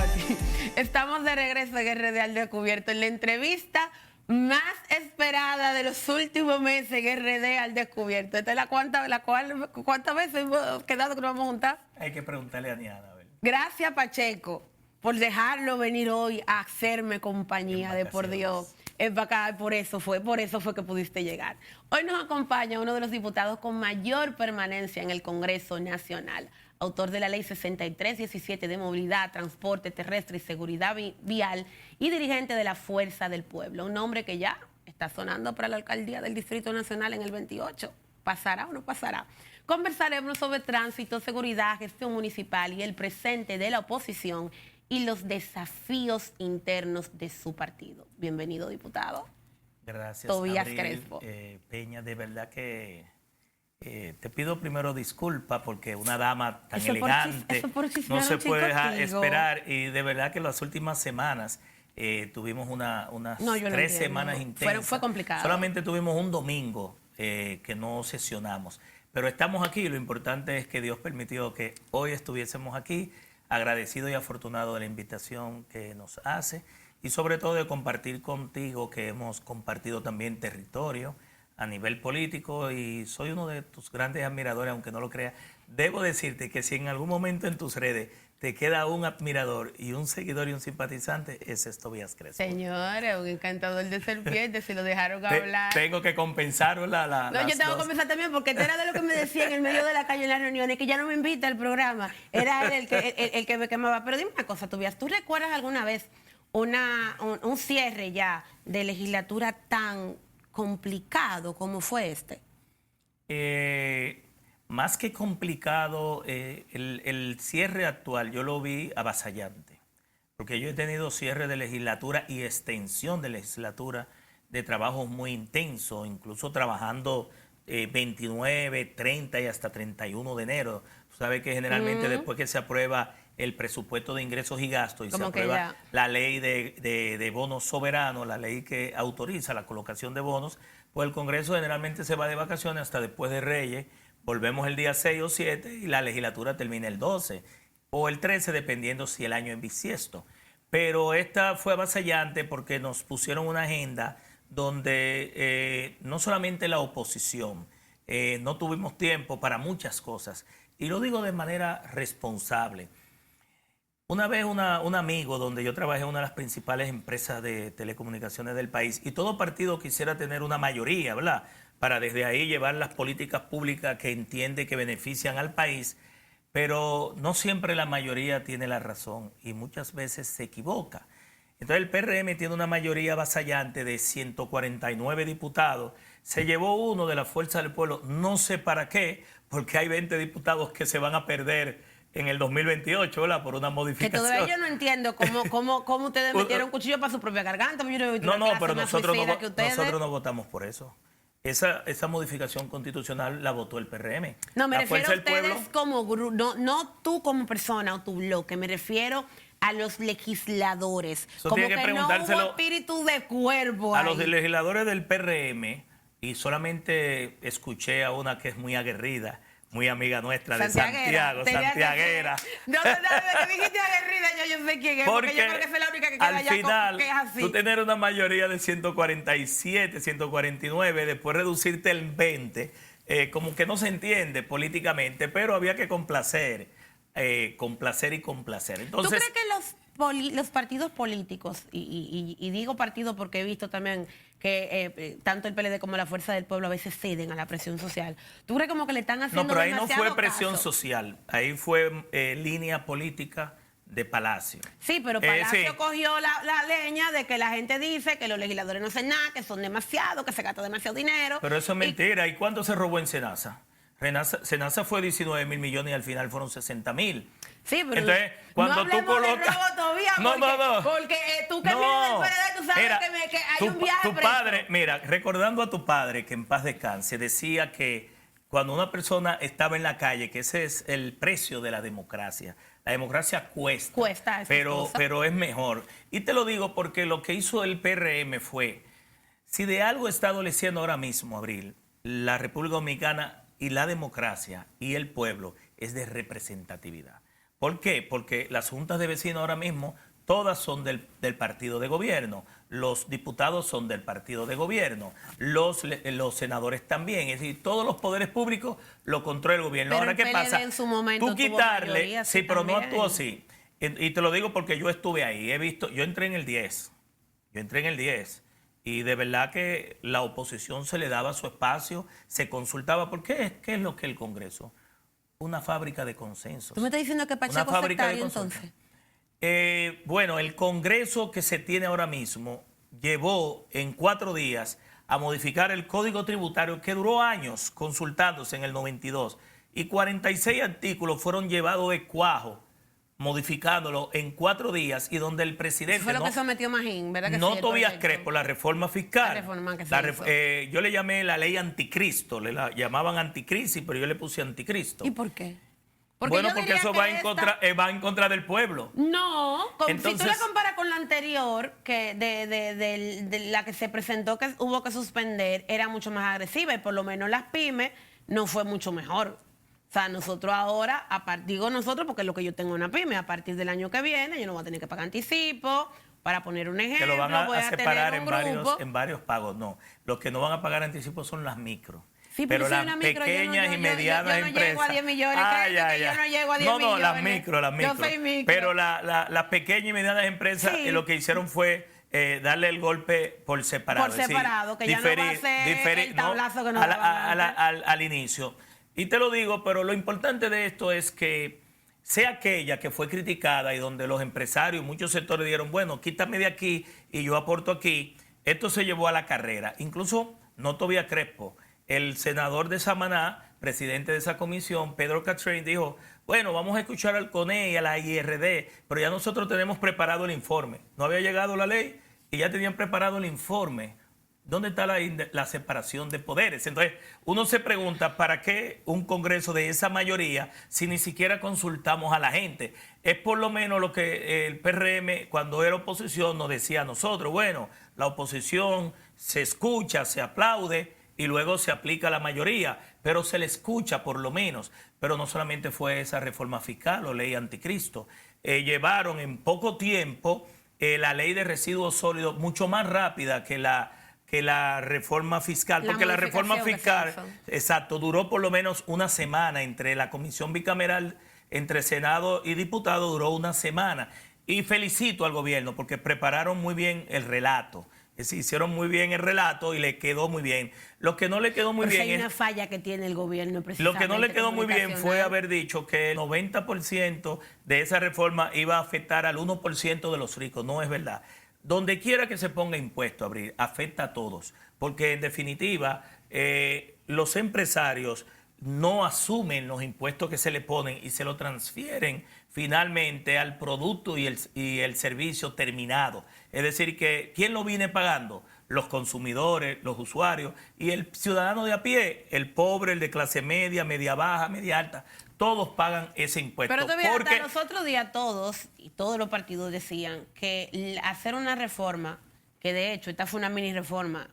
aquí. Estamos de regreso en RD al Descubierto, en la entrevista más esperada de los últimos meses en RD al Descubierto. Esta es ¿cuántas veces hemos quedado que nos vamos a juntar? Hay que preguntarle a Diana. A ver. Gracias, Pacheco, por dejarlo venir hoy a hacerme compañía, de por Dios. Es bacán, por eso fue que pudiste llegar. Hoy nos acompaña uno de los diputados con mayor permanencia en el Congreso Nacional, autor de la Ley 6317 de Movilidad, Transporte Terrestre y Seguridad Vial y dirigente de la Fuerza del Pueblo. Un nombre que ya está sonando para la alcaldía del Distrito Nacional en el 28. ¿Pasará o no pasará? Conversaremos sobre tránsito, seguridad, gestión municipal y el presente de la oposición y los desafíos internos de su partido. Bienvenido, diputado. Gracias, Tobías Abril, Crespo. Peña, de verdad que te pido primero disculpas porque una dama tan elegante no se puede dejar esperar, y de verdad que las últimas semanas tuvimos unas 3 semanas intensas. Fue complicado. Solamente tuvimos un domingo que no sesionamos, pero estamos aquí. Lo importante es que Dios permitió que hoy estuviésemos aquí, agradecido y afortunado de la invitación que nos hace y sobre todo de compartir contigo, que hemos compartido también territorio a nivel político y soy uno de tus grandes admiradores, aunque no lo creas. Debo decirte que si en algún momento en tus redes te queda un admirador y un seguidor y un simpatizante, ese es Tobías Crespo. Señores, un encantador de serpientes, si lo dejaron hablar. Tengo que compensar No, yo tengo que compensar también, porque este era de lo que me decía en el medio de la calle en las reuniones, que ya no me invita al programa. Era él el que me quemaba. Pero dime una cosa, Tobías, ¿tú recuerdas alguna vez un cierre ya de legislatura tan complicado como fue este? Más que complicado, el cierre actual yo lo vi avasallante, porque yo he tenido cierre de legislatura y extensión de legislatura de trabajos muy intensos, incluso trabajando 29, 30 y hasta 31 de enero. Tú sabes que generalmente después que se aprueba el presupuesto de ingresos y gastos y se aprueba la ley de bonos soberanos, la ley que autoriza la colocación de bonos, pues el Congreso generalmente se va de vacaciones hasta después de Reyes. Volvemos el día 6 o 7 y la legislatura termina el 12 o el 13, dependiendo si el año es bisiesto. Pero esta fue avasallante porque nos pusieron una agenda donde no solamente la oposición, no tuvimos tiempo para muchas cosas. Y lo digo de manera responsable. Una vez un amigo donde yo trabajé en una de las principales empresas de telecomunicaciones del país, y todo partido quisiera tener una mayoría, ¿verdad?, para desde ahí llevar las políticas públicas que entiende que benefician al país, pero no siempre la mayoría tiene la razón y muchas veces se equivoca. Entonces el PRM tiene una mayoría avasallante de 149 diputados, se llevó uno de la Fuerza del Pueblo, no sé para qué, porque hay 20 diputados que se van a perder en el 2028, ¿verdad?, por una modificación. Que todavía yo no entiendo cómo ustedes metieron un cuchillo para su propia garganta. No, pero nosotros no votamos por eso. Esa modificación constitucional la votó el PRM. No, me refiero a ustedes como grupo, no tú como persona o tu bloque, me refiero a los legisladores. Eso como tiene que preguntárselo no hubo espíritu de cuervo ahí. A los legisladores del PRM, y solamente escuché a una que es muy aguerrida, muy amiga nuestra, de Santiago, santiaguera. No, desde que dijiste aguerrida, yo sé quién es, porque yo creo que es la única que queda allá final, que es así. Tú tener una mayoría de 147, 149, después reducirte el 20, como que no se entiende políticamente, pero había que complacer y complacer. Entonces, ¿tú crees que los partidos políticos, y digo partido porque he visto también que tanto el PLD como la Fuerza del Pueblo a veces ceden a la presión social? ¿Tú crees como que le están haciendo No, pero ahí no fue caso? presión social, ahí fue línea política de Palacio. Sí, pero Palacio cogió la leña de que la gente dice que los legisladores no hacen nada, que son demasiados, que se gasta demasiado dinero. Pero eso es mentira. ¿Y cuánto se robó en Senasa? Senasa fue 19 mil millones y al final fueron 60 mil. Sí, pero entonces, cuando no tú colocas... de robo todavía, porque tú que vienes del PLD, tú sabes que hay un viaje tu padre, mira, recordando a tu padre, que en paz descanse, decía que cuando una persona estaba en la calle, que ese es el precio de la democracia. La democracia cuesta, pero es mejor. Y te lo digo porque lo que hizo el PRM fue, si de algo está adoleciendo ahora mismo, Abril, la República Dominicana y la democracia y el pueblo, es de representatividad. ¿Por qué? Porque las juntas de vecinos ahora mismo todas son del partido de gobierno, los diputados son del partido de gobierno, los senadores también, es decir, todos los poderes públicos lo controla el gobierno. Pero Ahora, el ¿qué PLD pasa? en su momento Tú tuvo quitarle, mayoría, sí, pero no también. actuó así. Y te lo digo porque yo estuve ahí, he visto, yo entré en el 10, y de verdad que la oposición se le daba su espacio, se consultaba. ¿Por qué? ¿Qué es lo que el Congreso? Una fábrica de consensos. ¿Tú me estás diciendo que Pacheco es sectario entonces? Bueno, el Congreso que se tiene ahora mismo llevó en 4 días a modificar el Código Tributario que duró años consultándose en el 92 y 46 artículos fueron llevados de cuajo modificándolo en 4 días y donde el presidente... Eso fue lo que sometió Magín, ¿verdad que no sí? Tobías Crespo, la reforma fiscal. La reforma que se hizo. Yo le llamé la ley anticristo, la llamaban anticrisis, pero yo le puse anticristo. ¿Y por qué? Bueno, porque eso va en contra del pueblo. No, Entonces, si tú la comparas con la anterior, que de la que se presentó que hubo que suspender, era mucho más agresiva y por lo menos las pymes no fue mucho mejor. O sea, nosotros ahora, digo nosotros porque es lo que yo tengo una pyme, a partir del año que viene yo no voy a tener que pagar anticipo. Para poner un ejemplo, que lo van a separar en varios pagos. No, los que no van a pagar anticipo son las micro. Sí, pero las micro, pequeñas y medianas empresas. Yo no llego a 10 millones, yo no llego a 10 millones. No, las micro. Yo soy micro. Pero las pequeñas y medianas empresas lo que hicieron fue darle el golpe por separado. Por separado, que ya no va a ser el tablazo que nos daban al inicio. Y te lo digo, pero lo importante de esto es que sea aquella que fue criticada y donde los empresarios, muchos sectores dijeron, bueno, quítame de aquí y yo aporto aquí, esto se llevó a la carrera. Incluso, no Tobías Crespo, el senador de Samaná, presidente de esa comisión, Pedro Catrain, dijo, bueno, vamos a escuchar al CONE y a la IRD, pero ya nosotros tenemos preparado el informe. No había llegado la ley y ya tenían preparado el informe. ¿Dónde está la separación de poderes? Entonces, uno se pregunta, ¿para qué un Congreso de esa mayoría si ni siquiera consultamos a la gente? Es por lo menos lo que el PRM, cuando era oposición, nos decía a nosotros. Bueno, la oposición se escucha, se aplaude y luego se aplica a la mayoría, pero se le escucha por lo menos. Pero no solamente fue esa reforma fiscal o ley anticristo. Llevaron en poco tiempo la ley de residuos sólidos mucho más rápida que la reforma fiscal, porque la reforma fiscal, exacto, duró por lo menos una semana entre la comisión bicameral, entre Senado y diputado, duró una semana. Y felicito al gobierno porque prepararon muy bien el relato. Es decir, hicieron muy bien el relato y le quedó muy bien. Lo que no le quedó muy bien hay una falla que tiene el gobierno precisamente. Lo que no le quedó muy bien fue haber dicho que el 90% de esa reforma iba a afectar al 1% de los ricos. No es verdad. Donde quiera que se ponga impuesto, Abril, afecta a todos, porque en definitiva los empresarios no asumen los impuestos que se le ponen y se lo transfieren finalmente al producto y el servicio terminado. Es decir, que ¿quién lo viene pagando? Los consumidores, los usuarios y el ciudadano de a pie, el pobre, el de clase media, media baja, media alta. Todos pagan ese impuesto. Pero todavía hasta los otros días todos, y todos los partidos decían que hacer una reforma, que de hecho esta fue una mini reforma,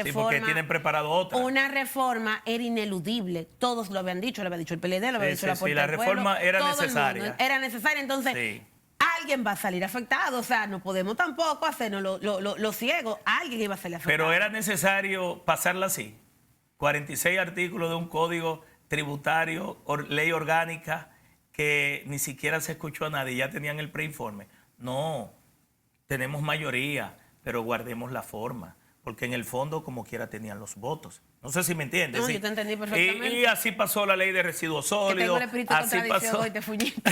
sí, porque tienen preparado otra. Una reforma era ineludible. Todos lo habían dicho, lo había dicho el PLD, lo había dicho la Puerta Sí, la del reforma Pueblo, era necesaria. Era necesaria, entonces alguien va a salir afectado. O sea, no podemos tampoco hacernos lo ciego. Alguien iba a salir afectado. Pero era necesario pasarla así. 46 artículos de un código tributario, ley orgánica, que ni siquiera se escuchó a nadie, ya tenían el preinforme. No, tenemos mayoría, pero guardemos la forma, porque en el fondo como quiera tenían los votos. No sé si me entiendes. No, ¿sí? Yo te entendí perfectamente. Y así pasó la ley de residuos sólidos. Así pasó. Y te fuñiste.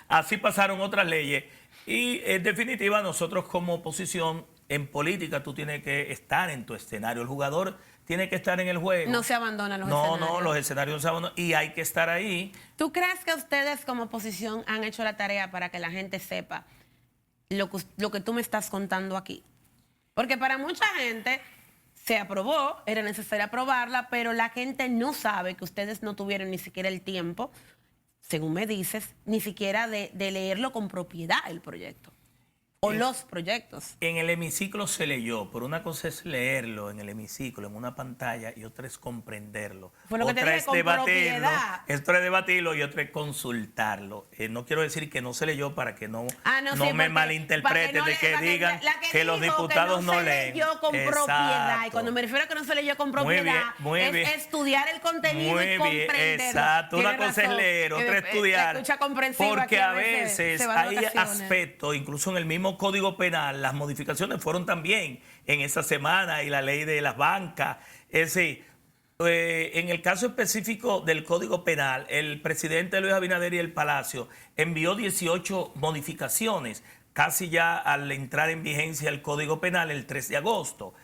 Así pasaron otras leyes. Y en definitiva, nosotros como oposición, en política tú tienes que estar en tu escenario. El jugador tiene que estar en el juego. No se abandonan los escenarios. No, los escenarios no se abandonan y hay que estar ahí. ¿Tú crees que ustedes como oposición han hecho la tarea para que la gente sepa lo que tú me estás contando aquí? Porque para mucha gente se aprobó, era necesario aprobarla, pero la gente no sabe que ustedes no tuvieron ni siquiera el tiempo, según me dices, ni siquiera de leerlo con propiedad el proyecto. o los proyectos. En el hemiciclo se leyó, pero una cosa es leerlo en el hemiciclo, en una pantalla, y otra es comprenderlo. Fue lo que Otra te dije, es con debatirlo, propiedad. esto es debatirlo y otra es consultarlo. No quiero decir que no se leyó para que no, no Sí, me malinterpreten, de que digan que los diputados no leen. Que no se leyó con propiedad. Y cuando me refiero a que no se leyó con propiedad, es estudiar el contenido y comprenderlo. Exacto. Una cosa es leer, otra es estudiar. Porque a veces hay aspectos, incluso en el mismo Código Penal, las modificaciones fueron también en esa semana, y la ley de las bancas. Es decir, en el caso específico del Código Penal, el presidente Luis Abinader y el Palacio envió 18 modificaciones, casi ya al entrar en vigencia el Código Penal el 3 de agosto.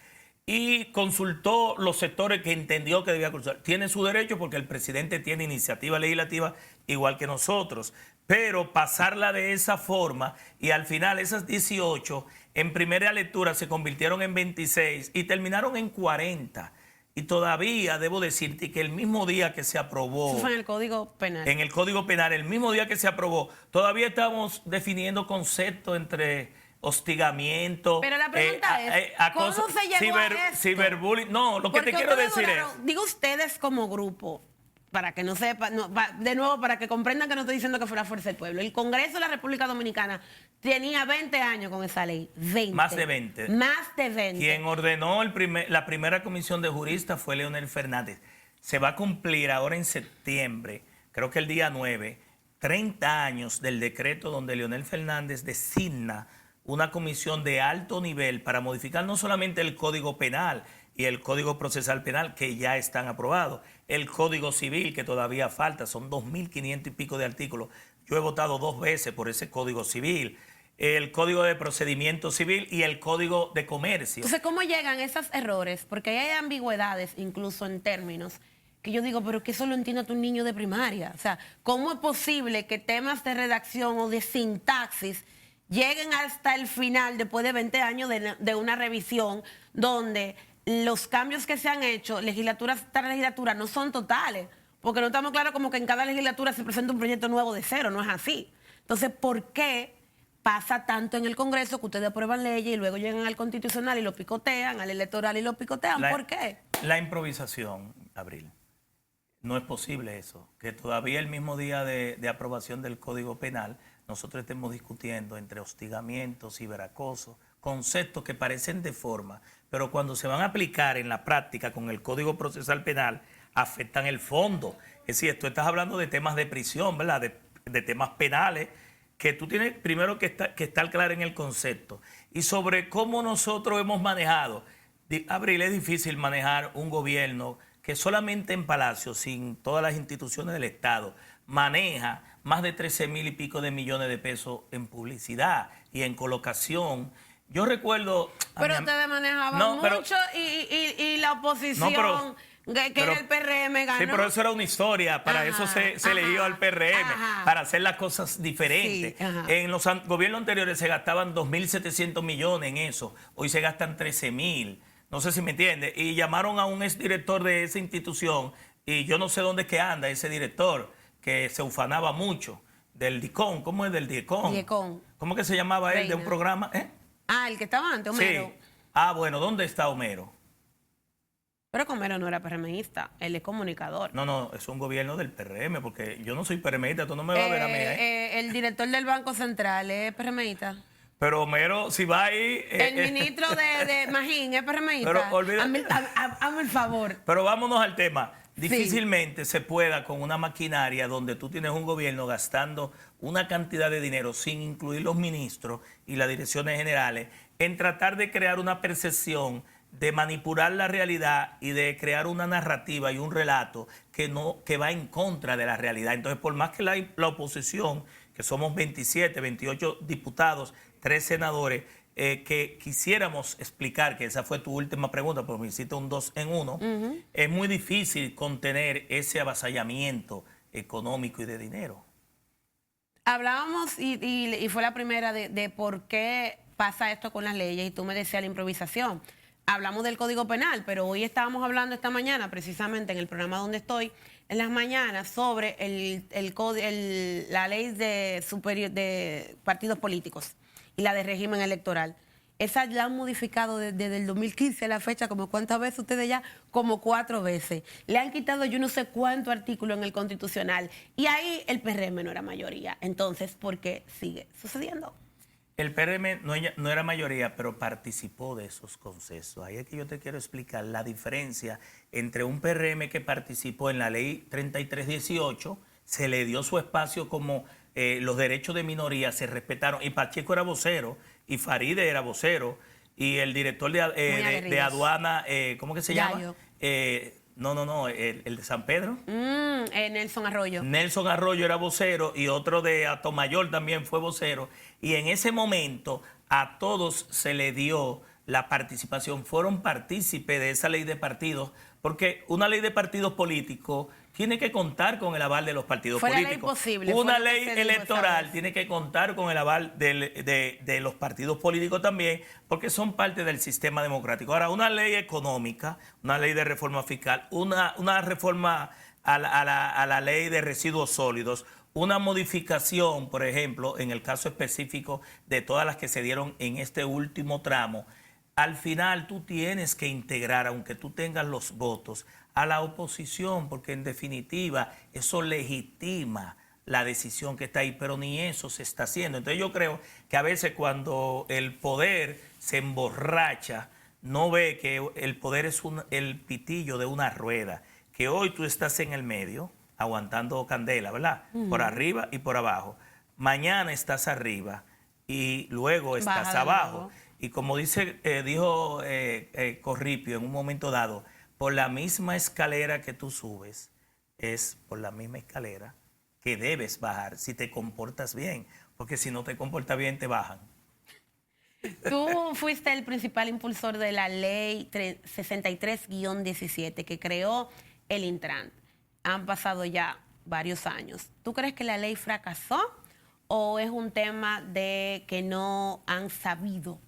Y consultó los sectores que entendió que debía consultar. Tiene su derecho porque el presidente tiene iniciativa legislativa igual que nosotros. Pero pasarla de esa forma, y al final esas 18 en primera lectura se convirtieron en 26 y terminaron en 40. Y todavía debo decirte que el mismo día que se aprobó... Eso fue en el Código Penal. En el Código Penal, el mismo día que se aprobó, todavía estamos definiendo conceptos entre hostigamiento... Pero la pregunta es, ¿cómo se llegó a esto? Ciberbullying. No, lo que te quiero decir es... Digo ustedes como grupo, para que no sepan, de nuevo, para que comprendan que no estoy diciendo que fue la fuerza del pueblo. El Congreso de la República Dominicana tenía 20 años con esa ley. 20. Más de 20. Más de 20. Quien ordenó la primera comisión de juristas fue Leonel Fernández. Se va a cumplir ahora en septiembre, creo que el día 9, 30 años del decreto donde Leonel Fernández designa una comisión de alto nivel para modificar no solamente el Código Penal y el Código Procesal Penal, que ya están aprobados, el Código Civil, que todavía falta, son 2.500 y pico de artículos. Yo he votado 2 veces por ese Código Civil, el Código de Procedimiento Civil y el Código de Comercio. Entonces, ¿cómo llegan esos errores? Porque hay ambigüedades incluso en términos que yo digo, pero que eso lo entiende tu niño de primaria. O sea, ¿cómo es posible que temas de redacción o de sintaxis lleguen hasta el final, después de 20 años de una revisión, donde los cambios que se han hecho, legislatura tras legislatura, no son totales? Porque no estamos claros como que en cada legislatura se presenta un proyecto nuevo de cero, no es así. Entonces, ¿por qué pasa tanto en el Congreso que ustedes aprueban leyes y luego llegan al Constitucional y lo picotean, al electoral y lo picotean? ¿Por qué? La improvisación, Abril. No es posible eso, que todavía el mismo día de aprobación del Código Penal nosotros estemos discutiendo entre hostigamiento, ciberacoso, conceptos que parecen de forma, pero cuando se van a aplicar en la práctica con el Código Procesal Penal, afectan el fondo. Es decir, tú estás hablando de temas de prisión, ¿verdad? De temas penales, que tú tienes primero que estar claro en el concepto. Y sobre cómo nosotros hemos manejado. Abril, es difícil manejar un gobierno que solamente en Palacio, sin todas las instituciones del Estado, maneja más de 13,000 y pico de millones de pesos en publicidad y en colocación. Yo recuerdo... Pero ustedes manejaban mucho y la oposición... Que era el PRM ganó. Sí, pero eso era una historia. Para eso se eligió al PRM, para hacer las cosas diferentes. Sí, en los gobiernos anteriores se gastaban 2.700 millones en eso. Hoy se gastan 13,000. No sé si me entiende. Y llamaron a un exdirector de esa institución, y yo no sé dónde es que anda ese director, que se ufanaba mucho, del DICON. ¿Cómo es del DICON? DICON. ¿Cómo que se llamaba él de un programa? El que estaba antes, Homero. Sí. Bueno, ¿dónde está Homero? Pero que Homero no era PRMista, él es comunicador. No, es un gobierno del PRM, porque yo no soy PRMista, tú no me vas a ver a mí. El director del Banco Central es PRMista. Pero Homero, si va ahí... el ministro de Magín es PRMista. Pero olvídate. Hazme el favor. Pero vámonos al tema. Difícilmente se pueda con una maquinaria donde tú tienes un gobierno gastando una cantidad de dinero sin incluir los ministros y las direcciones generales en tratar de crear una percepción, de manipular la realidad y de crear una narrativa y un relato que va en contra de la realidad. Entonces, por más que la oposición, que somos 27, 28 diputados, 3 senadores, que quisiéramos explicar, que esa fue tu última pregunta, porque me hiciste un 2 en 1, es muy difícil contener ese avasallamiento económico y de dinero. Hablábamos, y fue la primera, de por qué pasa esto con las leyes, y tú me decías la improvisación. Hablamos del Código Penal, pero hoy estábamos hablando esta mañana, precisamente en el programa donde estoy, en las mañanas, sobre la ley de partidos políticos. y la de régimen electoral. Esa la han modificado desde el 2015 a la fecha, como cuántas veces ustedes ya, como 4 veces. Le han quitado yo no sé cuánto artículo en el Constitucional. Y ahí el PRM no era mayoría. Entonces, ¿por qué sigue sucediendo? El PRM no era mayoría, pero participó de esos concesos. Ahí es que yo te quiero explicar la diferencia entre un PRM que participó en la ley 3318, se le dio su espacio como los derechos de minoría se respetaron, y Pacheco era vocero, y Faride era vocero, y el director de aduana, ¿cómo que se llama? El de San Pedro. Nelson Arroyo. Nelson Arroyo era vocero y otro de Atomayor también fue vocero. Y en ese momento a todos se le dio la participación, fueron partícipes de esa ley de partidos, porque una ley de partidos políticos tiene que contar con el aval de los partidos políticos. Ley posible, una ley electoral tiene que contar con el aval de los partidos políticos también, porque son parte del sistema democrático. Ahora, una ley económica, una ley de reforma fiscal, una reforma a la ley de residuos sólidos, una modificación, por ejemplo, en el caso específico de todas las que se dieron en este último tramo, al final tú tienes que integrar, aunque tú tengas los votos, a la oposición, porque en definitiva eso legitima la decisión que está ahí, pero ni eso se está haciendo. Entonces yo creo que a veces cuando el poder se emborracha, no ve que el poder es el pitillo de una rueda, que hoy tú estás en el medio, aguantando candela, ¿verdad? Por arriba y por abajo. Mañana estás arriba y luego estás abajo. Y como dijo Corripio en un momento dado, por la misma escalera que tú subes, es por la misma escalera que debes bajar si te comportas bien, porque si no te comportas bien te bajan. Tú fuiste el principal impulsor de la ley 63-17 que creó el Intran. Han pasado ya varios años. ¿Tú crees que la ley fracasó o es un tema de que no han sabido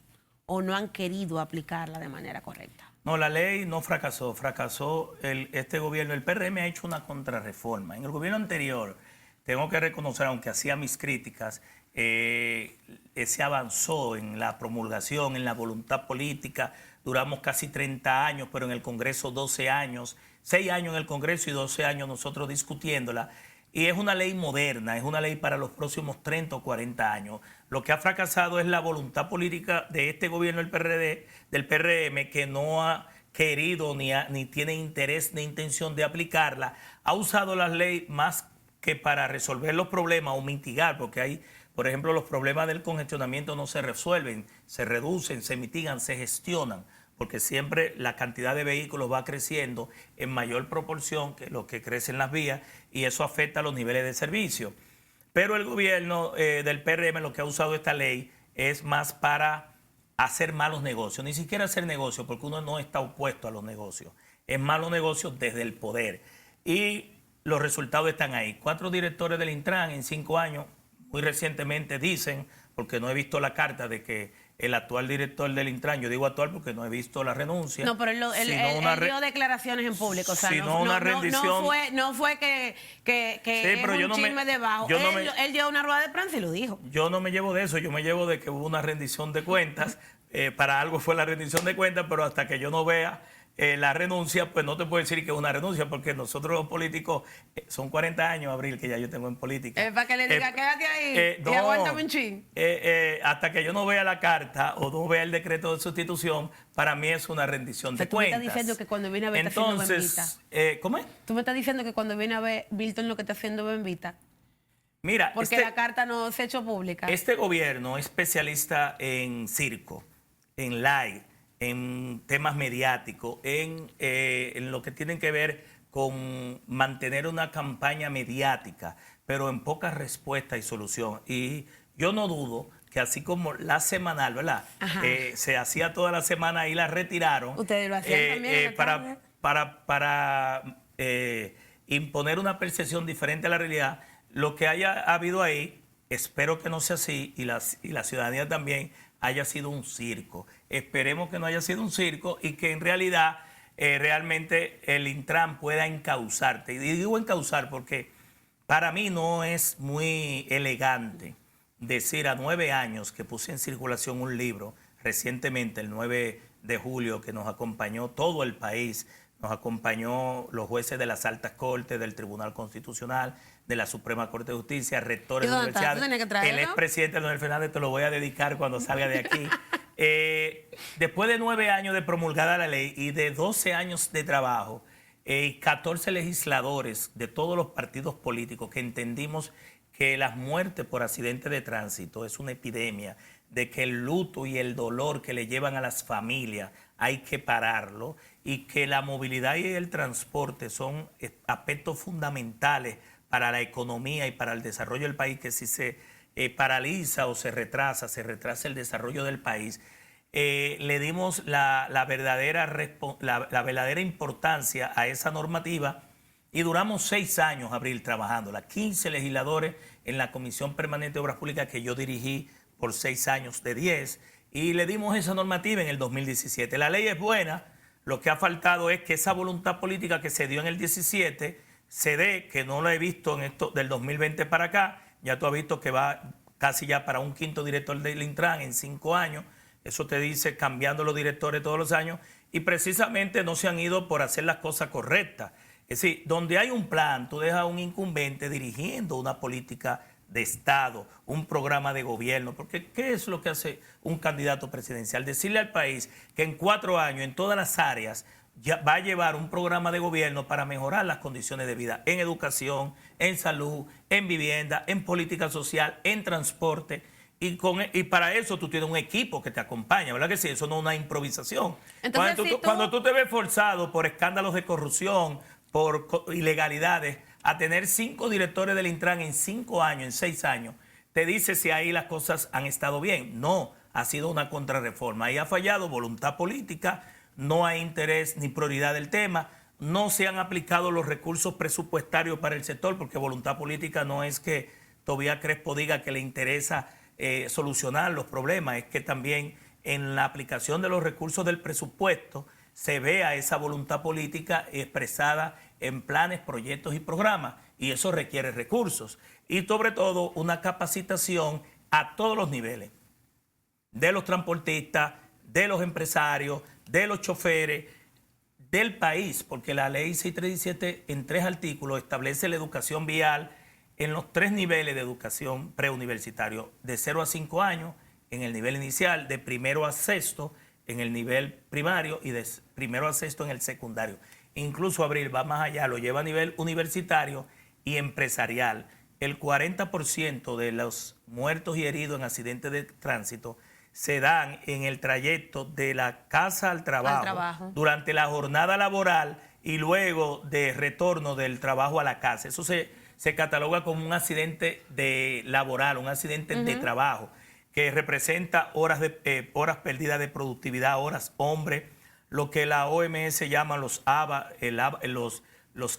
o no han querido aplicarla de manera correcta? No, la ley no fracasó, fracasó este gobierno. El PRM ha hecho una contrarreforma. En el gobierno anterior, tengo que reconocer, aunque hacía mis críticas, se avanzó en la promulgación, en la voluntad política. Duramos casi 30 años, pero en el Congreso 12 años, 6 años en el Congreso y 12 años nosotros discutiéndola. Y es una ley moderna, es una ley para los próximos 30 o 40 años. Lo que ha fracasado es la voluntad política de este gobierno del PRM, que no ha querido ni tiene interés ni intención de aplicarla. Ha usado la ley más que para resolver los problemas o mitigar, porque hay, por ejemplo, los problemas del congestionamiento no se resuelven, se reducen, se mitigan, se gestionan, porque siempre la cantidad de vehículos va creciendo en mayor proporción que lo que crecen las vías y eso afecta a los niveles de servicio. Pero el gobierno del PRM lo que ha usado esta ley es más para hacer malos negocios, ni siquiera hacer negocios, porque uno no está opuesto a los negocios, es malos negocios desde el poder. Y los resultados están ahí. 4 directores del Intran en 5 años, muy recientemente dicen, porque no he visto la carta de que el actual director del Intran, yo digo actual porque no he visto la renuncia. No, pero él dio declaraciones en público, o sea, no fue que es un chisme debajo. Él dio una rueda de prensa y lo dijo. Yo no me llevo de eso, yo me llevo de que hubo una rendición de cuentas, para algo fue la rendición de cuentas, pero hasta que yo no vea la renuncia, pues no te puedo decir que es una renuncia, porque nosotros los políticos, son 40 años, Abril, que ya yo tengo en política. Para que le diga, quédate ahí y aguántame un chin. Hasta que yo no vea la carta o no vea el decreto de sustitución, para mí es una rendición de cuentas. Tú me estás diciendo que cuando viene a ver está haciendo bembita. ¿Cómo es? Tú me estás diciendo que cuando viene a ver Milton lo que está haciendo bembita. Mira, porque la carta no se ha hecho pública. Este gobierno es especialista en circo, en live, en temas mediáticos, en lo que tienen que ver con mantener una campaña mediática, pero en poca respuesta y solución. Y yo no dudo que así como la semanal, ¿verdad? Se hacía toda la semana y la retiraron. Ustedes lo hacían también. Para imponer una percepción diferente a la realidad. Lo que haya habido ahí, espero que no sea así, y la ciudadanía también, haya sido un circo. Esperemos que no haya sido un circo y que en realidad realmente el Intran pueda encauzarte. Y digo encauzar porque para mí no es muy elegante, decir a 9 años que puse en circulación un libro recientemente, el 9 de julio, que nos acompañó todo el país, nos acompañó los jueces de las altas cortes, del Tribunal Constitucional, de la Suprema Corte de Justicia, rectores de universidades, el expresidente Leonel Fernández. Te lo voy a dedicar cuando salga de aquí. Después de 9 años de promulgada la ley y de 12 años de trabajo, 14 legisladores de todos los partidos políticos que entendimos que las muertes por accidentes de tránsito es una epidemia, de que el luto y el dolor que le llevan a las familias hay que pararlo, y que la movilidad y el transporte son aspectos fundamentales para la economía y para el desarrollo del país, que si se paraliza o se retrasa el desarrollo del país. Le dimos la verdadera importancia a esa normativa y duramos 6 años, Abril, trabajándola. 15 legisladores en la Comisión Permanente de Obras Públicas que yo dirigí por 6 años de 10, y le dimos esa normativa en el 2017. La ley es buena, lo que ha faltado es que esa voluntad política que se dio en el 17 se dé, que no lo he visto en esto del 2020 para acá. Ya tú has visto que va casi ya para un 5º director del Intran en 5 años. Eso te dice cambiando los directores todos los años, y precisamente no se han ido por hacer las cosas correctas. Es decir, donde hay un plan, tú dejas a un incumbente dirigiendo una política de Estado, un programa de gobierno, porque ¿qué es lo que hace un candidato presidencial? Decirle al país que en 4 años, en todas las áreas, ya va a llevar un programa de gobierno para mejorar las condiciones de vida en educación, en salud, en vivienda, en política social, en transporte. Y para eso tú tienes un equipo que te acompaña, ¿verdad que sí? Eso no es una improvisación. Entonces, cuando tú te ves forzado por escándalos de corrupción, por ilegalidades, a tener 5 directores del Intran en 5 años, en 6 años, te dice si ahí las cosas han estado bien. No, ha sido una contrarreforma. Ahí ha fallado voluntad política, no hay interés ni prioridad del tema, no se han aplicado los recursos presupuestarios para el sector, porque voluntad política no es que Tobías Crespo diga que le interesa solucionar los problemas, es que también en la aplicación de los recursos del presupuesto se vea esa voluntad política expresada en planes, proyectos y programas, y eso requiere recursos y sobre todo una capacitación a todos los niveles, de los transportistas, de los empresarios, de los choferes, del país, porque la ley 6317 en 3 artículos establece la educación vial en los 3 niveles de educación preuniversitario, de 0 a 5 años en el nivel inicial, de 1º a 6º en el nivel primario y de 1º a 6º en el secundario. Incluso Abril va más allá, lo lleva a nivel universitario y empresarial. El 40% de los muertos y heridos en accidentes de tránsito se dan en el trayecto de la casa al trabajo, durante la jornada laboral y luego de retorno del trabajo a la casa. Eso se cataloga como un accidente laboral, un accidente de trabajo, que representa horas perdidas de productividad, horas hombre, lo que la OMS llama los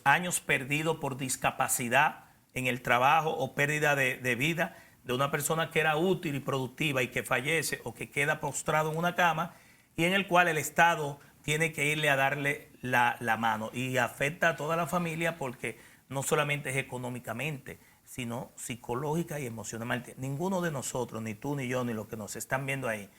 años perdidos por discapacidad en el trabajo o pérdida de vida de una persona que era útil y productiva y que fallece o que queda postrado en una cama, y en el cual el Estado tiene que irle a darle la mano, y afecta a toda la familia porque no solamente es económicamente, sino psicológica y emocionalmente. Ninguno de nosotros, ni tú, ni yo, ni los que nos están viendo ahí,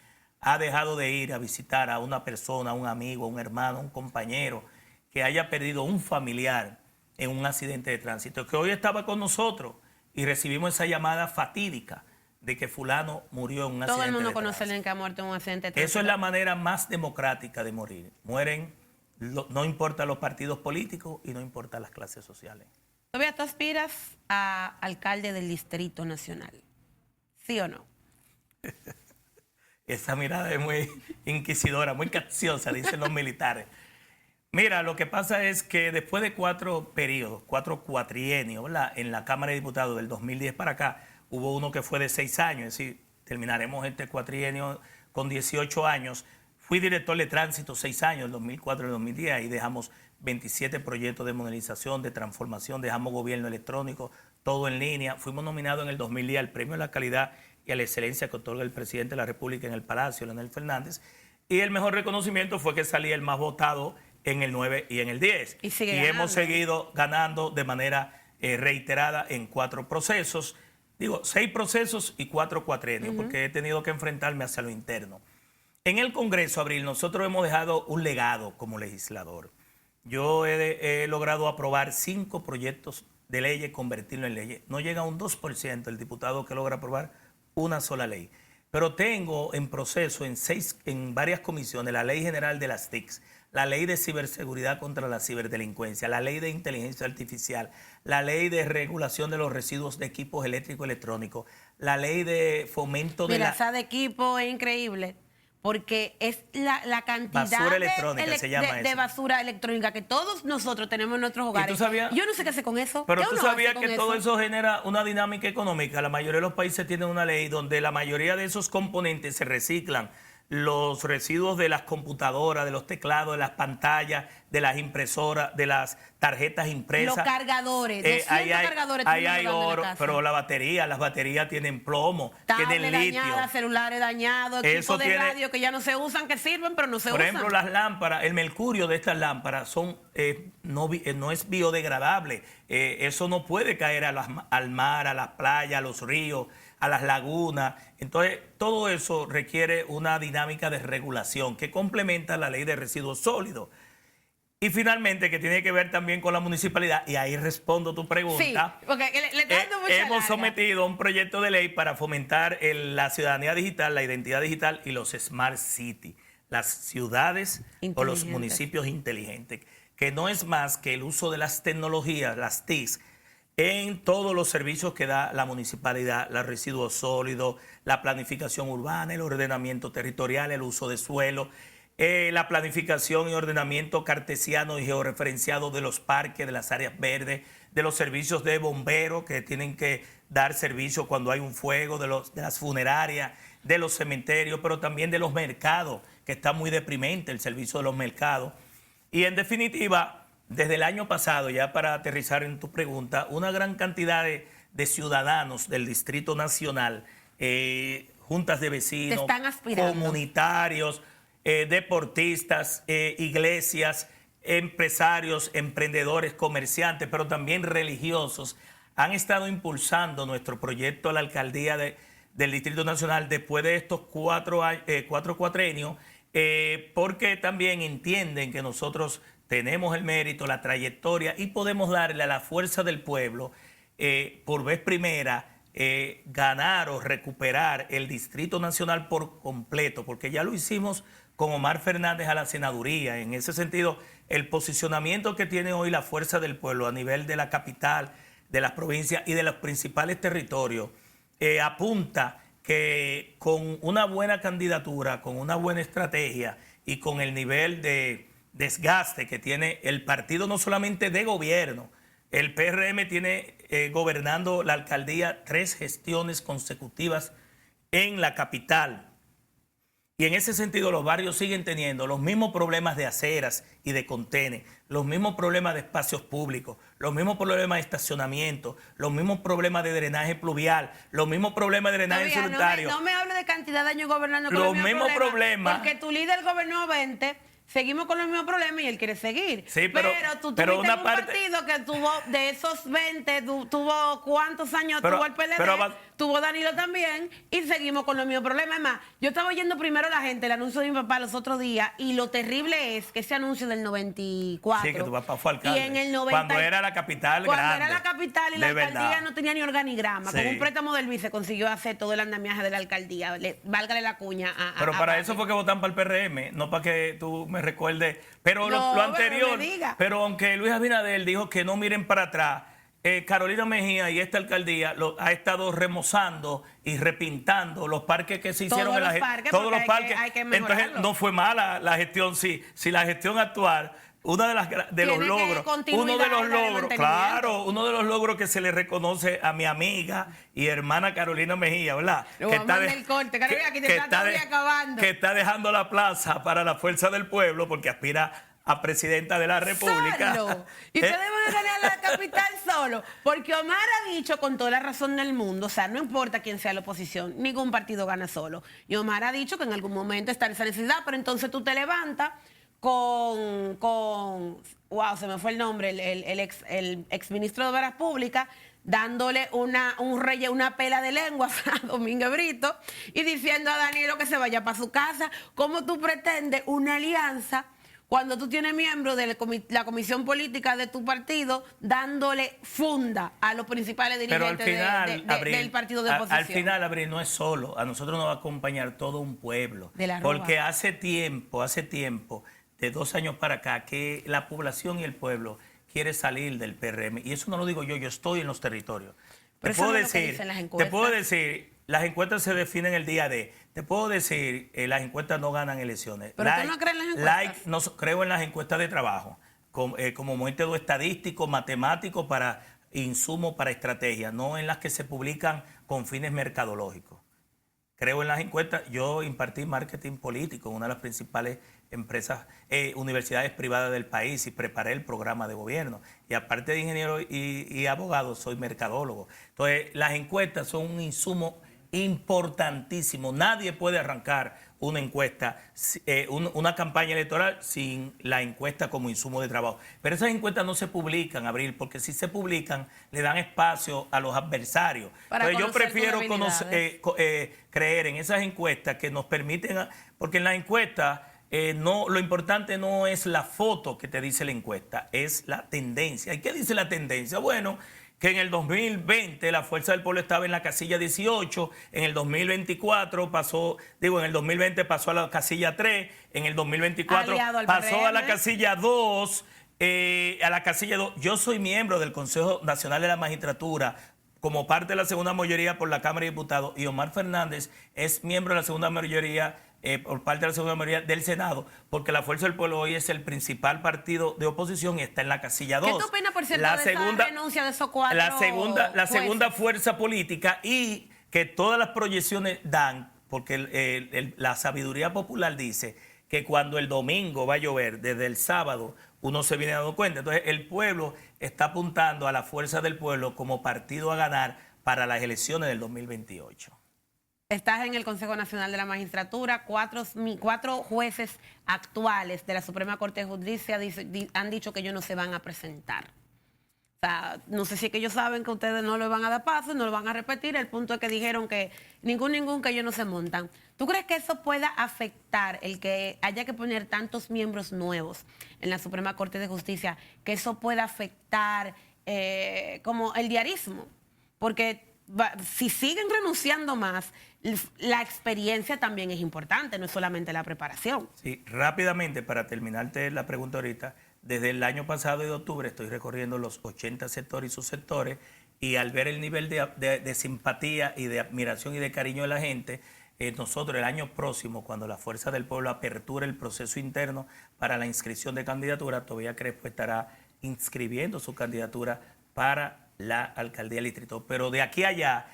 ha dejado de ir a visitar a una persona, a un amigo, a un hermano, a un compañero que haya perdido un familiar en un accidente de tránsito, que hoy estaba con nosotros y recibimos esa llamada fatídica de que fulano murió en un accidente de tránsito. Todo el mundo conoce a alguien que ha muerto en un accidente de tránsito. Eso es la manera más democrática de morir. Mueren, no importa los partidos políticos y no importa las clases sociales. Tobías, ¿tú aspiras a alcalde del Distrito Nacional? ¿Sí o no? Esa mirada es muy inquisidora, muy capciosa, dicen los militares. Mira, lo que pasa es que después de 4 periodos, 4 cuatrienios, ¿verdad? En la Cámara de Diputados del 2010 para acá, hubo uno que fue de 6 años, es decir, terminaremos este cuatrienio con 18 años. Fui director de tránsito 6 años, del 2004 al 2010, y dejamos 27 proyectos de modernización, de transformación, dejamos gobierno electrónico, todo en línea. Fuimos nominados en el 2010 al Premio a la Calidad y a la Excelencia que otorga el presidente de la República en el Palacio, Leonel Fernández, y el mejor reconocimiento fue que salí el más votado en el 9 y en el 10. Y hemos seguido ganando de manera reiterada en 4 procesos. Digo, 6 procesos y 4 cuatrienios, porque he tenido que enfrentarme hacia lo interno. En el Congreso, Abril, nosotros hemos dejado un legado como legislador. Yo he logrado aprobar 5 proyectos de leyes, convertirlo en leyes. No llega a un 2% el diputado que logra aprobar una sola ley. Pero tengo en proceso en varias comisiones la Ley General de las TICs, la Ley de Ciberseguridad contra la Ciberdelincuencia, la Ley de Inteligencia Artificial, la Ley de Regulación de los Residuos de Equipos Eléctricos y Electrónicos, la Ley de Fomento de Mira, esa de equipo es increíble. Porque es la cantidad basura electrónica, se llama de eso. Basura electrónica que todos nosotros tenemos en nuestros hogares. Yo no sé qué hacer con eso. Pero tú sabías que todo eso genera una dinámica económica. La mayoría de los países tienen una ley donde la mayoría de esos componentes se reciclan. Los residuos de las computadoras, de los teclados, de las pantallas, de las impresoras, de las tarjetas impresas. Los cargadores, 200 cargadores. Ahí hay oro, pero las baterías tienen plomo, tienen litio. Dañadas, celulares dañados, equipos de radio que ya no se usan, que sirven, pero no se usan. Por ejemplo, las lámparas, el mercurio de estas lámparas no es biodegradable. Eso no puede caer al mar, a las playas, a los ríos, a las lagunas. Entonces, todo eso requiere una dinámica de regulación que complementa la ley de residuos sólidos. Y finalmente, que tiene que ver también con la municipalidad, y ahí respondo tu pregunta. Sí, porque le está dando mucha hemos larga. sometido un proyecto de ley para fomentar la ciudadanía digital, la identidad digital y los Smart City, las ciudades o los municipios inteligentes, que no es más que el uso de las tecnologías, las TICs, en todos los servicios que da la municipalidad, los residuos sólidos, la planificación urbana, el ordenamiento territorial, el uso de suelo, la planificación y ordenamiento cartesiano y georreferenciado de los parques, de las áreas verdes, de los servicios de bomberos que tienen que dar servicio cuando hay un fuego, de las funerarias, de los cementerios, pero también de los mercados, que está muy deprimente el servicio de los mercados. Y en definitiva, desde el año pasado, ya para aterrizar en tu pregunta, una gran cantidad de ciudadanos del Distrito Nacional, juntas de vecinos, comunitarios, deportistas, iglesias, empresarios, emprendedores, comerciantes, pero también religiosos, han estado impulsando nuestro proyecto a la alcaldía del Distrito Nacional después de estos 4 cuatrenios, porque también entienden que nosotros tenemos el mérito, la trayectoria y podemos darle a la fuerza del pueblo, por vez primera, ganar o recuperar el Distrito Nacional por completo, porque ya lo hicimos con Omar Fernández a la senaduría. En ese sentido, el posicionamiento que tiene hoy la fuerza del pueblo a nivel de la capital, de las provincias y de los principales territorios, apunta que con una buena candidatura, con una buena estrategia y con el nivel de desgaste que tiene el partido, no solamente de gobierno, el PRM tiene gobernando la alcaldía 3 gestiones consecutivas en la capital. Y en ese sentido los barrios siguen teniendo los mismos problemas de aceras y de contenes, los mismos problemas de espacios públicos, los mismos problemas de estacionamiento, los mismos problemas de drenaje pluvial, los mismos problemas de drenaje sanitario. No me hable de cantidad de años gobernando con los mismos problemas. Porque tu líder gobernó 20... Seguimos con los mismos problemas y él quiere seguir. Sí, pero tú tuviste un partido que tuvo, de esos 20, tuvo cuántos años tuvo el PLD, tuvo Danilo también, y seguimos con los mismos problemas. Es más, yo estaba oyendo primero la gente, el anuncio de mi papá los otros días, y lo terrible es que ese anuncio del 94. Sí, que tu papá fue alcalde. Y en el 90, cuando era la capital grande. Cuando era la capital y la alcaldía verdad. no tenía ni organigrama. Sí. Con un préstamo del BID se consiguió hacer todo el andamiaje de la alcaldía. Válgale la cuña Pero para eso fue que votan para el PRM, no para que tú me recuerde, pero lo anterior, pero aunque Luis Abinader dijo que no miren para atrás, Carolina Mejía y esta alcaldía ha estado remozando y repintando los parques que se hicieron todos los parques. Entonces no fue mala la gestión, si la gestión actual, uno de los logros que se le reconoce a mi amiga y hermana Carolina Mejía, ¿verdad? Que está dejando la plaza para la fuerza del pueblo porque aspira a presidenta de la República. Solo. Y ustedes van a ganar la capital solo. Porque Omar ha dicho con toda la razón del mundo, o sea, no importa quién sea la oposición, ningún partido gana solo. Y Omar ha dicho que en algún momento está esa necesidad, pero entonces tú te levantas wow, se me fue el nombre, el ex ministro de Obras Públicas, dándole una pela de lengua a Domínguez Brito y diciendo a Danilo que se vaya para su casa. ¿Cómo tú pretendes una alianza cuando tú tienes miembros de la comisión política de tu partido dándole funda a los principales dirigentes del partido de oposición? Al final, Abril, no es solo. A nosotros nos va a acompañar todo un pueblo. Porque hace tiempo, de 2 años para acá, que la población y el pueblo quiere salir del PRM. Y eso no lo digo yo estoy en los territorios. Te puedo decir, las encuestas se definen el día de. Te puedo decir, las encuestas no ganan elecciones. ¿Pero tú no crees en las encuestas? No creo en las encuestas de trabajo, como método estadístico, matemático, para insumo, para estrategia, no en las que se publican con fines mercadológicos. Creo en las encuestas. Yo impartí marketing político en una de las principales empresas, universidades privadas del país, y preparé el programa de gobierno. Y aparte de ingeniero y abogado, soy mercadólogo. Entonces, las encuestas son un insumo importantísimo. Nadie puede arrancar una encuesta, una campaña electoral sin la encuesta como insumo de trabajo. Pero esas encuestas no se publican, Abril, porque si se publican le dan espacio a los adversarios. Entonces yo prefiero creer en esas encuestas que nos permiten, porque en la encuesta lo importante no es la foto que te dice la encuesta, es la tendencia. ¿Y qué dice la tendencia? Bueno, que en el 2020 la Fuerza del Pueblo estaba en la casilla 18, en el 2024 en el 2020 pasó a la casilla 3, en el 2024 pasó a la casilla 2, Yo soy miembro del Consejo Nacional de la Magistratura como parte de la segunda mayoría por la Cámara de Diputados, y Omar Fernández es miembro de la segunda mayoría por parte de la segunda mayoría del Senado, porque la Fuerza del Pueblo hoy es el principal partido de oposición y está en la casilla 2. ¿Qué tú opinas, por cierto, de esa renuncia de esos 4 la segunda fuerza política, y que todas las proyecciones dan, porque la sabiduría popular dice que cuando el domingo va a llover, desde el sábado uno se viene dando cuenta. Entonces el pueblo está apuntando a la Fuerza del Pueblo como partido a ganar para las elecciones del 2028. Estás en el Consejo Nacional de la Magistratura. 4 jueces actuales de la Suprema Corte de Justicia han dicho que ellos no se van a presentar. O sea, no sé si es que ellos saben que ustedes no le van a dar paso, no lo van a repetir. El punto es que dijeron que ningún que ellos no se montan. ¿Tú crees que eso pueda afectar el que haya que poner tantos miembros nuevos en la Suprema Corte de Justicia? Que eso pueda afectar como el diarismo. Porque si siguen renunciando más, la experiencia también es importante, no es solamente la preparación. Sí, rápidamente, para terminarte la pregunta ahorita, desde el año pasado de octubre estoy recorriendo los 80 sectores y subsectores, y al ver el nivel de simpatía y de admiración y de cariño de la gente, nosotros el año próximo, cuando la Fuerza del Pueblo aperture el proceso interno para la inscripción de candidatura, Tobías Crespo estará inscribiendo su candidatura para la alcaldía del distrito. Pero de aquí a allá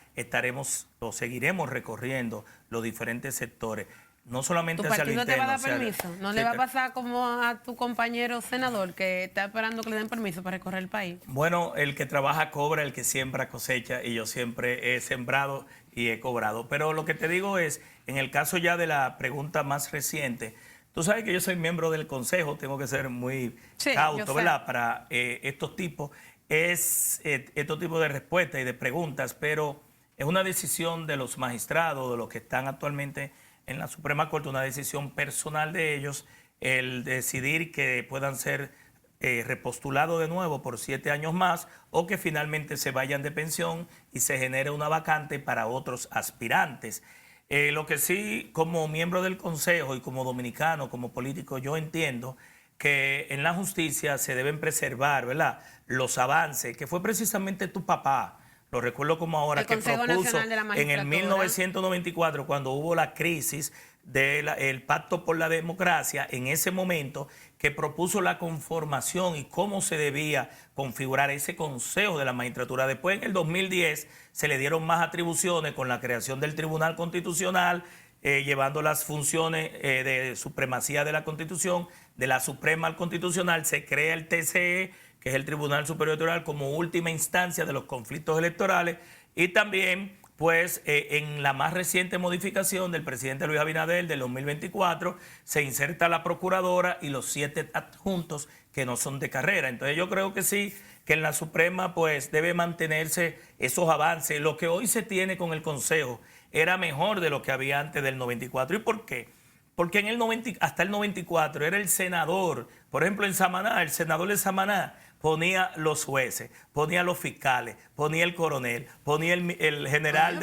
seguiremos recorriendo los diferentes sectores, no solamente hacia lo interno. ¿Tu partido te va a dar permiso? ¿No le va a pasar como a tu compañero senador que está esperando que le den permiso para recorrer el país? Bueno, el que trabaja cobra, el que siembra cosecha, y yo siempre he sembrado y he cobrado. Pero lo que te digo es, en el caso ya de la pregunta más reciente, tú sabes que yo soy miembro del Consejo, tengo que ser muy cauto, ¿verdad?, para estos tipos de respuestas y de preguntas, pero es una decisión de los magistrados, de los que están actualmente en la Suprema Corte, una decisión personal de ellos, el decidir que puedan ser repostulados de nuevo por 7 años más, o que finalmente se vayan de pensión y se genere una vacante para otros aspirantes. Lo que sí, como miembro del Consejo y como dominicano, como político, yo entiendo que en la justicia se deben preservar, ¿verdad?, los avances, que fue precisamente tu papá, lo recuerdo como ahora, que propuso en el 1994, cuando hubo la crisis del Pacto por la Democracia, en ese momento, que propuso la conformación y cómo se debía configurar ese Consejo de la Magistratura. Después, en el 2010, se le dieron más atribuciones con la creación del Tribunal Constitucional, llevando las funciones de supremacía de la Constitución, de la Suprema al Constitucional. Se crea el TCE, que es el Tribunal Superior Electoral, como última instancia de los conflictos electorales, y también pues en la más reciente modificación del presidente Luis Abinader del 2024 se inserta la procuradora y los 7 adjuntos que no son de carrera. Entonces yo creo que sí, que en la Suprema pues debe mantenerse esos avances. Lo que hoy se tiene con el Consejo era mejor de lo que había antes del 94. ¿Y por qué? Porque en hasta el 94 era el senador, por ejemplo en Samaná, el senador de Samaná ponía los jueces, ponía los fiscales, ponía el coronel, ponía el general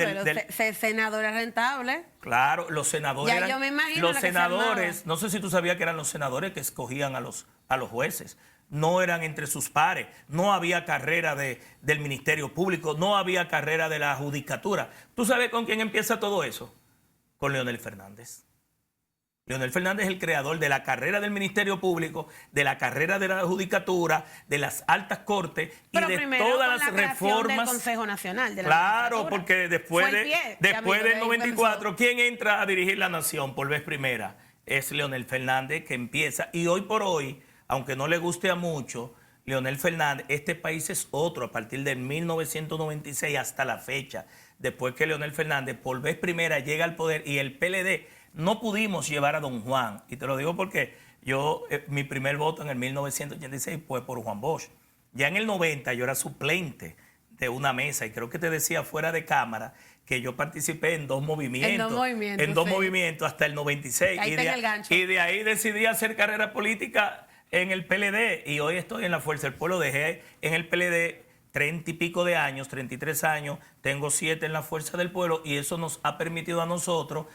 ser senador es rentable. Claro, los senadores ya, eran, yo me imagino los senadores, no sé si tú sabías que eran los senadores que escogían a los jueces. No eran entre sus pares, no había carrera del Ministerio Público, no había carrera de la Judicatura. ¿Tú sabes con quién empieza todo eso? Con Leonel Fernández. Leonel Fernández es el creador de la carrera del Ministerio Público, de la carrera de la Judicatura, de las altas cortes y de todas las reformas del Consejo Nacional. De la claro, porque después del 94, ¿quién entra a dirigir la nación por vez primera? Es Leonel Fernández, que empieza. Y hoy por hoy, aunque no le guste a mucho, Leonel Fernández, este país es otro a partir de 1996 hasta la fecha. Después que Leonel Fernández por vez primera llega al poder y el PLD no pudimos llevar a don Juan. Y te lo digo porque yo, mi primer voto en el 1986 fue por Juan Bosch. Ya en el 90 yo era suplente de una mesa y creo que te decía fuera de cámara que yo participé en dos movimientos. En dos movimientos hasta el 96. Ahí tengo el gancho. Y de ahí decidí hacer carrera política en el PLD y hoy estoy en la Fuerza del Pueblo. Dejé en el PLD 30 y pico de años, 33 años, tengo 7 en la Fuerza del Pueblo y eso nos ha permitido a nosotros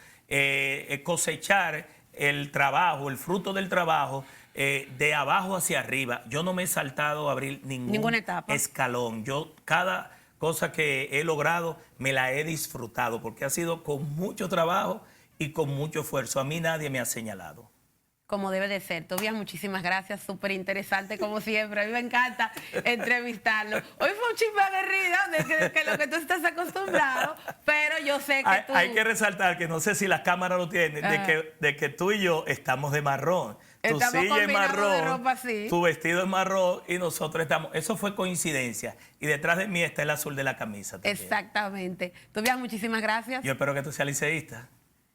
cosechar el trabajo, el fruto del trabajo de abajo hacia arriba. Yo no me he saltado a abrir ninguna etapa, escalón. Yo cada cosa que he logrado me la he disfrutado porque ha sido con mucho trabajo y con mucho esfuerzo. A mí nadie me ha señalado. Como debe de ser. Tobias, muchísimas gracias, súper interesante como siempre. A mí me encanta entrevistarlo. Hoy fue un chisme aguerrido de que lo que tú estás acostumbrado, pero yo sé que tú... Hay que resaltar que no sé si las cámaras lo tienen, de que tú y yo estamos de marrón. Tu silla es marrón, tu vestido es marrón y nosotros estamos... Eso fue coincidencia. Y detrás de mí está el azul de la camisa también. Exactamente. Tobias, muchísimas gracias. Yo espero que tú seas liceísta.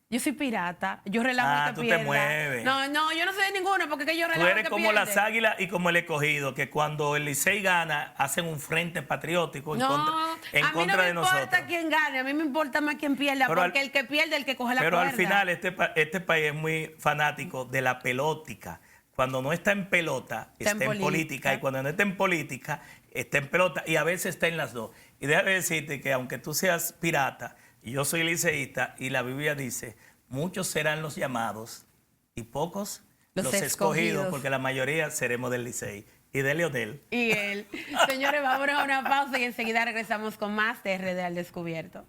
Yo soy pirata, yo relajo que tú pierda. Te mueves. No, yo no soy de ninguno porque que yo relajo que Tú eres como pierde. las Águilas y como el Escogido, que cuando el Licey gana, hacen un frente patriótico en contra de nosotros. A mí no me importa quién gane, a mí me importa más quién pierda, porque el que pierde es el que coge la cuerda. Pero al final este país es muy fanático de la pelótica. Cuando no está en pelota, está en política. Y cuando no está en política, está en pelota. Y a veces está en las dos. Y déjame decirte que aunque tú seas pirata, y yo soy liceísta, y la Biblia dice... Muchos serán los llamados y pocos los escogidos, porque la mayoría seremos del Licey y de Leonel. Y él. Señores, vámonos a una pausa y enseguida regresamos con más de RD al Descubierto.